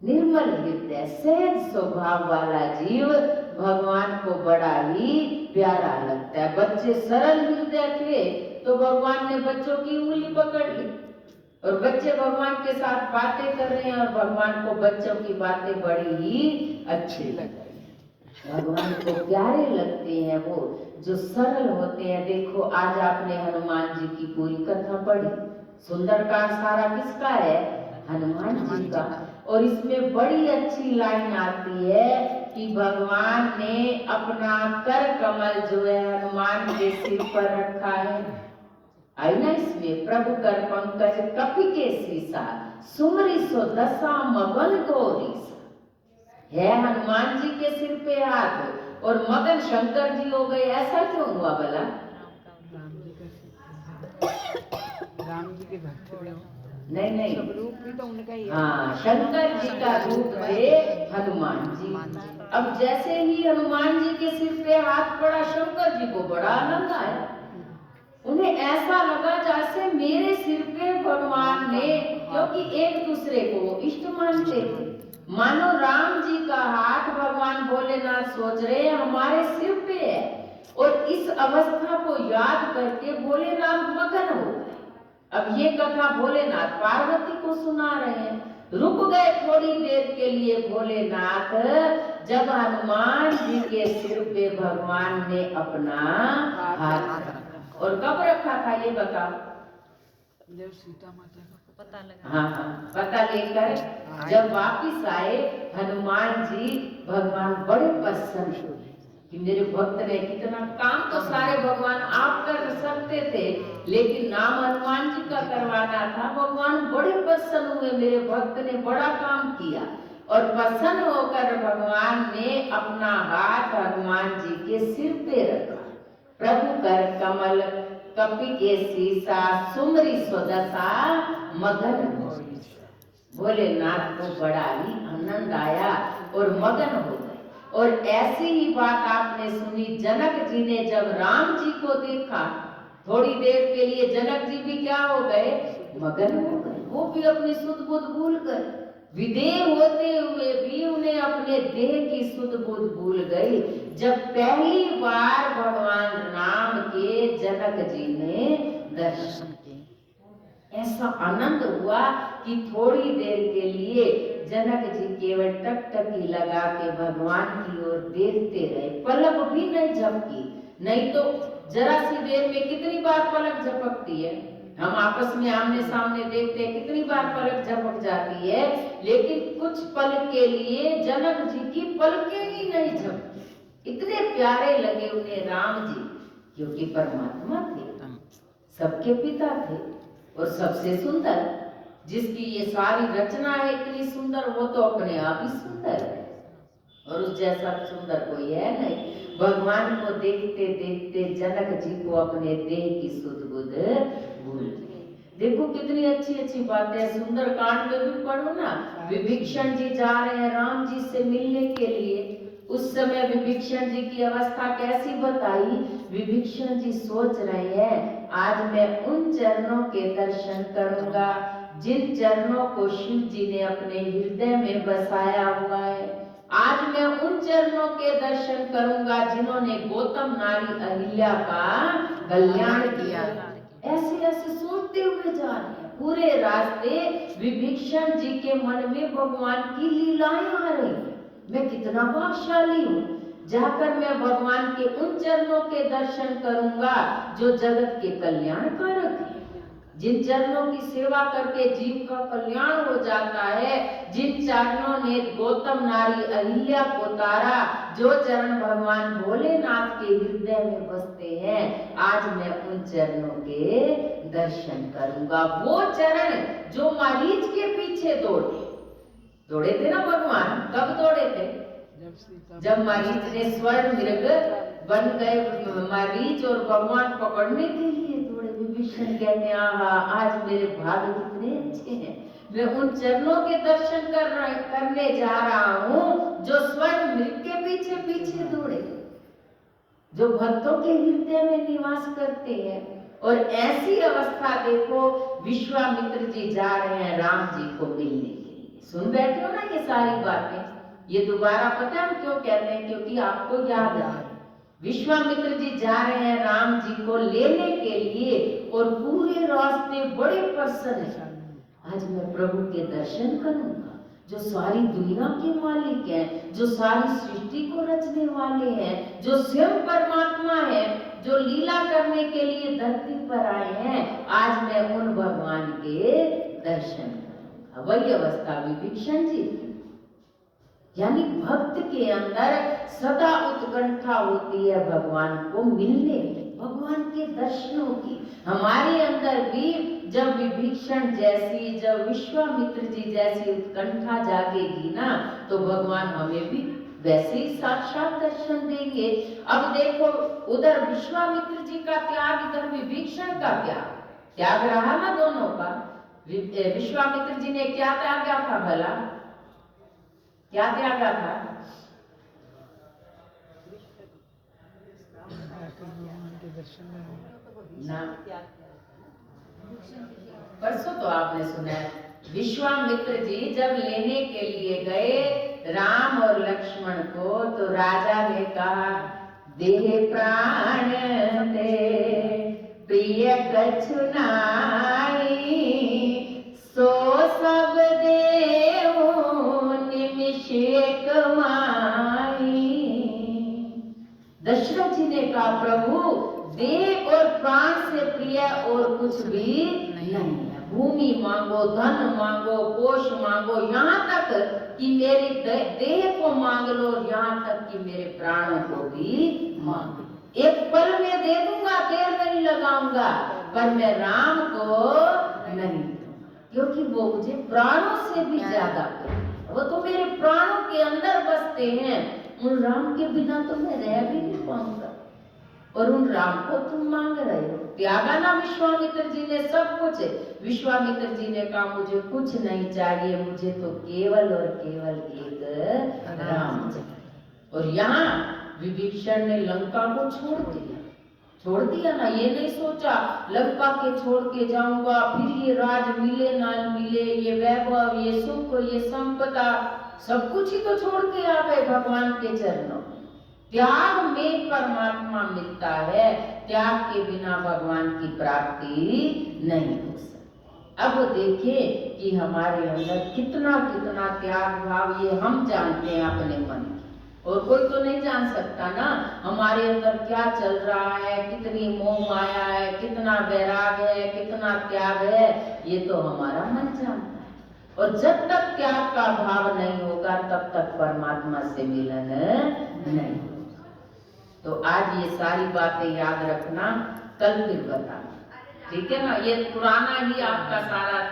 निर्मल हृदय सहज स्वभाव वाला जीव भगवान को बड़ा ही प्यारा लगता है। बच्चे सरल हृदय थे तो भगवान ने बच्चों की उंगली पकड़ ली, और बच्चे भगवान के साथ बातें कर रहे हैं और भगवान को बच्चों की बातें बड़ी ही अच्छी लग रही है। भगवान को प्यारे लगते हैं वो जो सरल होते हैं। देखो आज आपने हनुमान जी की पूरी कथा पढ़ी, सुंदरकांड सारा किसका है? हनुमान जी का। और इसमें बड़ी अच्छी लाइन आती है कि भगवान ने अपना कर कमल जो है हनुमान के सिर पर रखा है। आई ना इसमें, प्रभु कर पंकज कपि के सीसा, सुमरी सो दशा मगन गौरी। है हनुमान जी के सिर पे हाथ और मगन शंकर जी हो गए, ऐसा क्यों हुआ भला? राम जी के भक्त थे। नहीं नहीं, सब रूप भी तो उनका ही है। हाँ, शंकर जी का रूप है हनुमान जी। अब जैसे ही हनुमान जी के सिर पे हाथ पड़ा, शंकर जी को बड़ा आनंद आया। उन्हें ऐसा लगा जैसे मेरे सिर पे भगवान ने, क्योंकि एक दूसरे को इष्ट मानते थे, मानो राम जी का हाथ भगवान भोलेनाथ सोच रहे हैं हमारे सिर पे है। और इस अवस्था को याद करके भोलेनाथ मगन हो गए। अब ये कथा भोलेनाथ पार्वती को सुना रहे हैं। रुक गए थोड़ी देर के लिए भोलेनाथ, जब हनुमान जी के सिर पे भगवान ने अपना हाथ रखा। और कब रखा था ये बताओ? जब सीता माता का पता लगा। हाँ, पता लेकर जब वापिस आए हनुमान जी, भगवान बड़े प्रसन्न हुए कि मेरे भक्त ने कितना काम, तो सारे भगवान आप कर सकते थे लेकिन नाम हनुमान जी का करवाना था। भगवान बड़े प्रसन्न हुए, मेरे भक्त ने बड़ा काम किया। और प्रसन्न होकर भगवान ने अपना हाथ हनुमान जी के सिर पे रखा। प्रभु कर कमल कपि के सीसा, सुमरी स्वदशा मगन गौरी। भोलेनाथ को बड़ा ही आनंद आया और मगन हो गए। और ऐसी ही बात आपने सुनी, जनक जी ने जब राम जी को देखा, थोड़ी देर के लिए जनक जी भी क्या हो गए? मगन हो गए। वो भी अपनी सुध बुध भूल गए। विदेह होते हुए भी उन्हें अपने देह की सुध बुध भूल गई। जब पहली बार भगवान राम के जनक जी ने दर्शन किए, ऐसा आनंद हुआ कि थोड़ी देर के लिए जनक जी केवल टकटकी लगा के भगवान की ओर देखते रहे, पलक भी नहीं झपकी। नहीं तो जरा सी देर में कितनी बार पलक झपकती है, हम आपस में आमने सामने देखते हैं कितनी बार पलक झपक जाती है, लेकिन कुछ पल के लिए जनक जी की पलकें ही नहीं झपकी। इतने प्यारे लगे उन्हें राम जी, क्योंकि परमात्मा थे, सबके पिता थे और सबसे सुंदर, जिसकी ये सारी रचना है इतनी सुंदर, वो तो अपने आप ही सुंदर है और उस जैसा सुंदर कोई है नहीं। भगवान को देखते देखते जनक जी को अपने देह की सुध बुध भूल गई। देखो कितनी अच्छी अच्छी बातें, सुंदर कांड में भी पढ़ो ना, विभीषण जी जा रहे हैं राम जी से मिलने के लिए। उस समय विभीषण जी की अवस्था कैसी बताई? विभीषण जी सोच रहे हैं आज मैं उन चरणों के दर्शन करूंगा जिन चरणों को शिव जी ने अपने हृदय में बसाया हुआ है। आज मैं उन चरणों के दर्शन करूंगा जिन्होंने गौतम नारी अहिल्या का कल्याण किया। ऐसे ऐसे सोचते हुए जा रहे हैं, पूरे रास्ते विभीषण जी के मन में भगवान की लीलाएं आ रही हैं। मैं कितना भाग्यशाली हूँ, जाकर मैं भगवान के उन चरणों के दर्शन करूंगा जो जगत के कल्याण कारक है, जिन चरणों की सेवा करके जीव का कल्याण हो जाता है, जिन चरणों ने गौतम नारी अहिल्या को तारा, जो चरण भगवान भोलेनाथ के हृदय में बसते हैं, आज मैं उन चरणों के दर्शन करूंगा। वो चरण जो मरीच के पीछे दौड़े थे ना भगवान, कब दौड़े थे? जब मरीच ने स्वर्ण मृग बन गए मरीच और भगवान पकड़ने के लिए दौड़े। विभीषण कहते हैं आहा, आज मेरे भाग्य कितने अच्छे हैं, मैं उन चरणों के दर्शन करने जा रहा हूँ जो स्वर्ण मृग के पीछे पीछे दौड़े, जो भक्तों के हृदय में निवास करते हैं। और ऐसी अवस्था देखो, विश्वामित्र जी जा रहे हैं राम जी को मिलने के लिए। सुन बैठे हो ना ये सारी बातें। ये दोबारा पता है हम क्यों कहते हैं, क्योंकि आपको याद है विश्वामित्र जी जा रहे हैं राम जी को लेने के लिए और पूरे रास्ते बड़े प्रसन्न हैं। आज मैं प्रभु के दर्शन करूंगा, जो सारी दुनिया के मालिक हैं, जो सारी सृष्टि को रचने वाले हैं, जो स्वयं परमात्मा है, जो लीला करने के लिए धरती पर आए हैं। आज मैं उन भगवान के दर्शन करूंगा। वही अवस्था विभीषण जी की। यानी भक्त के अंदर सदा उत्कंठा होती है भगवान को मिलने की, भगवान के दर्शनों की। हमारे अंदर भी जब विभीषण जैसी, जब विश्वामित्र जी जैसी उत्कंठा जागेगी ना, तो भगवान हमें भी वैसे ही साक्षात दर्शन देंगे। अब देखो, उधर विश्वामित्र जी का त्याग, इधर विभीषण का त्याग रहा ना दोनों का। विश्वामित्र जी ने क्या त्यागा था भला? क्या त्यागा था? ना, परसों तो आपने सुना है, विश्वामित्र जी जब लेने के लिए गए राम और लक्ष्मण को, तो राजा ने कहा, देह प्राण ते प्रिय कछु नाई, सो सब देव निमिष एक माई। दशरथ जी ने कहा, प्रभु देह और प्राण से प्रिय और कुछ भी नहीं है। भूमि मांगो, धन मांगो, कोष मांगो, यहाँ तक कि मेरे देह को मांग लो, यहाँ तक कि मेरे प्राणों को भी मांग लो। एक पल में दे दूंगा, देर नहीं लगाऊंगा, पर मैं राम को नहीं दूंगा, क्योंकि वो मुझे प्राणों से भी ज्यादा प्रिय है। वो तो मेरे प्राणों के अंदर बसते हैं। उन राम के बिना तो मैं रह भी नहीं पाऊंगा, और उन राम को तुम मांग रहे हो। त्यागा ना विश्वामित्र जी ने सब कुछ। विश्वामित्र जी ने कहा, मुझे कुछ नहीं चाहिए, मुझे तो केवल और केवल एक राम चाहिए। और यहाँ विभीषण ने लंका को छोड़ दिया ना। ये नहीं सोचा लंका के छोड़ के जाऊंगा, फिर ये राज मिले ना मिले, ये वैभव, ये सुख, ये संपदा, सब कुछ ही तो छोड़ के आ गए भगवान के चरणों। त्याग में परमात्मा मिलता है, त्याग के बिना भगवान की प्राप्ति नहीं हो सकती। अब देखिए कि हमारे अंदर कितना कितना त्याग भाव, ये हम जानते हैं अपने मन की, और कोई तो नहीं जान सकता ना हमारे अंदर क्या चल रहा है, कितनी मोह माया है, कितना वैराग है, कितना त्याग है, ये तो हमारा मन जानता है। और जब तक त्याग का भाव नहीं होगा, तब तक परमात्मा से मिलन नहीं होगा। तो आज ये सारी बातें याद रखना, कल फिर बताना, ठीक है ना। ये पुराना ही आपका सारा